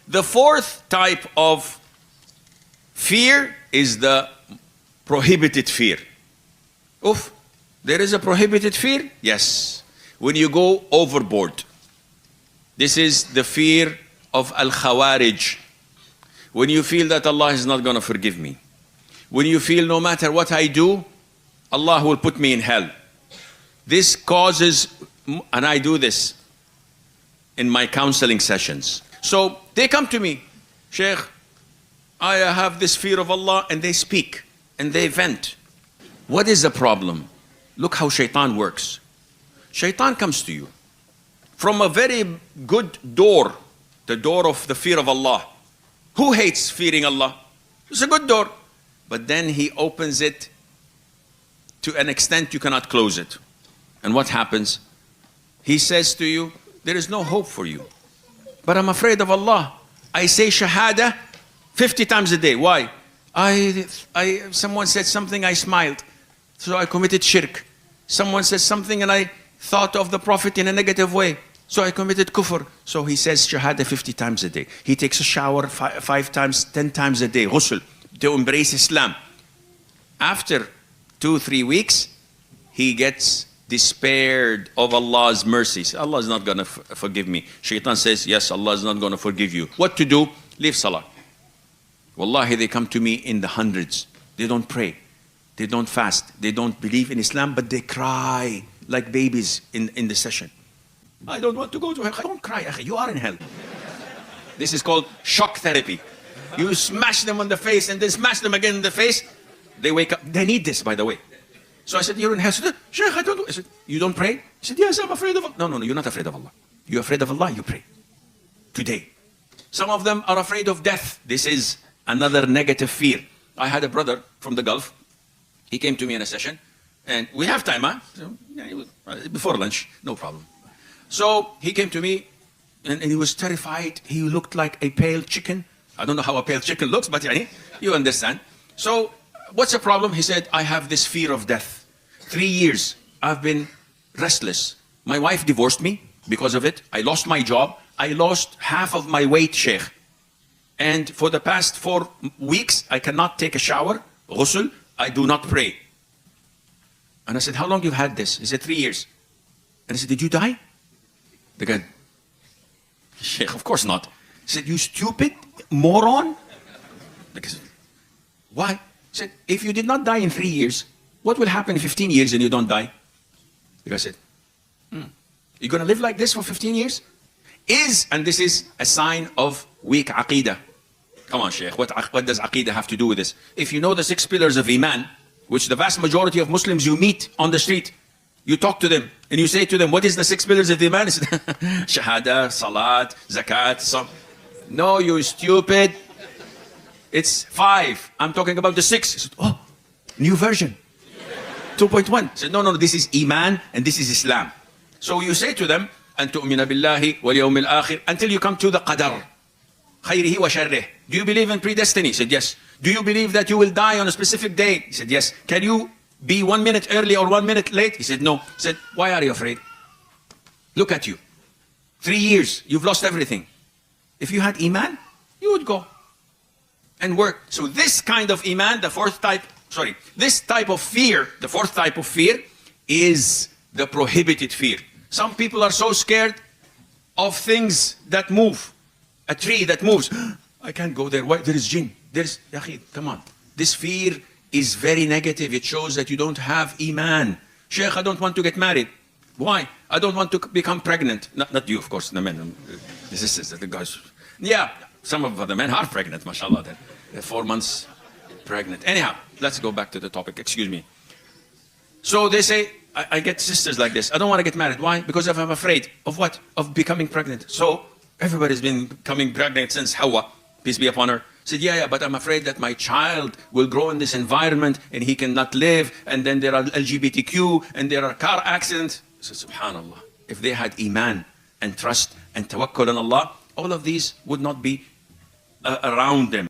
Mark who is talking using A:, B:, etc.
A: The fourth type of fear is the prohibited fear. Oof, there is a prohibited fear? Yes. When you go overboard. This is the fear of Al-Khawarij. When you feel that Allah is not going to forgive me. When you feel no matter what I do, Allah will put me in hell. This causes, and I do this in my counseling sessions. So they come to me, Sheikh, I have this fear of Allah, and they speak and they vent. What is the problem? Look how shaitan works. Shaitan comes to you from a very good door, the door of the fear of Allah. Who hates fearing Allah? It's a good door. But then he opens it to an extent you cannot close it. And what happens? He says to you, there is no hope for you. But I'm afraid of Allah. I say shahada 50 times a day. Why? Someone said something, I smiled. So I committed shirk. Someone said something and I thought of the Prophet in a negative way. So I committed kufr. So he says shahada 50 times a day. He takes a shower 5 times, 10 times a day. Ghusl, to embrace Islam. After 2-3 weeks, he gets despaired of Allah's mercies. Allah is not going to forgive me. Shaitan says, yes, Allah is not going to forgive you. What to do? Leave salah. Wallahi, they come to me in the hundreds. They don't pray. They don't fast. They don't believe in Islam, but they cry like babies in the session. I don't want to go to hell. Don't cry, you are in hell. This is called shock therapy. You smash them on the face and then smash them again in the face. They wake up. They need this, by the way. So I said, you're in hell. I said, Sheikh, I don't know. I said, you don't pray? He said, yes, I'm afraid of Allah. No, you're not afraid of Allah. You're afraid of Allah, you pray. Today. Some of them are afraid of death. This is another negative fear. I had a brother from the Gulf. He came to me in a session. And we have time, huh? So, yeah, before lunch, no problem. So he came to me and he was terrified. He looked like a pale chicken. I don't know how a pale chicken looks, but you understand. So what's the problem? He said, I have this fear of death. 3 years, I've been restless. My wife divorced me because of it. I lost my job. I lost half of my weight, Sheikh. And for the past 4 weeks, I cannot take a shower, ghusl. I do not pray. And I said, how long you've had this? He said, 3 years. And I said, did you die? The guy, Sheikh, of course not. He said, you stupid moron. The guy said, why? He said, if you did not die in 3 years, what will happen in 15 years and you don't die? The guy said, you're going to live like this for 15 years? And this is a sign of weak aqidah. Come on, Sheikh, what does aqidah have to do with this? If you know the 6 pillars of Iman, which the vast majority of Muslims you meet on the street, you talk to them and you say to them, what is the 6 pillars of Iman? Shahada, Salat, Zakat, Saum. No, you stupid. It's 5. I'm talking about the 6. He said, oh, new version. 2.1. He said, no, this is Iman and this is Islam. So you say to them, أن تؤمن بالله واليوم الآخر, until you come to the qadar. خيره وشره. Do you believe in predestiny? He said, yes. Do you believe that you will die on a specific day? He said, yes. Can you be 1 minute early or 1 minute late? He said, no. He said, why are you afraid? Look at you. 3 years, you've lost everything. If you had Iman, you would go and work. So this kind of Iman, this type of fear, the fourth type of fear is the prohibited fear. Some people are so scared of things that move. A tree that moves. I can't go there. Why? There is jinn. There's, come on. This fear is very negative. It shows that you don't have Iman. Sheikh, I don't want to get married. Why? I don't want to become pregnant. Not you, of course, the men. This is the guys. Yeah, some of the men are pregnant, mashallah. They're 4 months pregnant. Anyhow, let's go back to the topic. Excuse me. So they say, I get sisters like this. I don't want to get married. Why? Because I'm afraid of what? Of becoming pregnant. So everybody's been becoming pregnant since Hawa, peace be upon her. Said, yeah, but I'm afraid that my child will grow in this environment and he cannot live. And then there are LGBTQ and there are car accidents. So subhanallah, if they had Iman and trust and tawakkul on Allah, all of these would not be around them.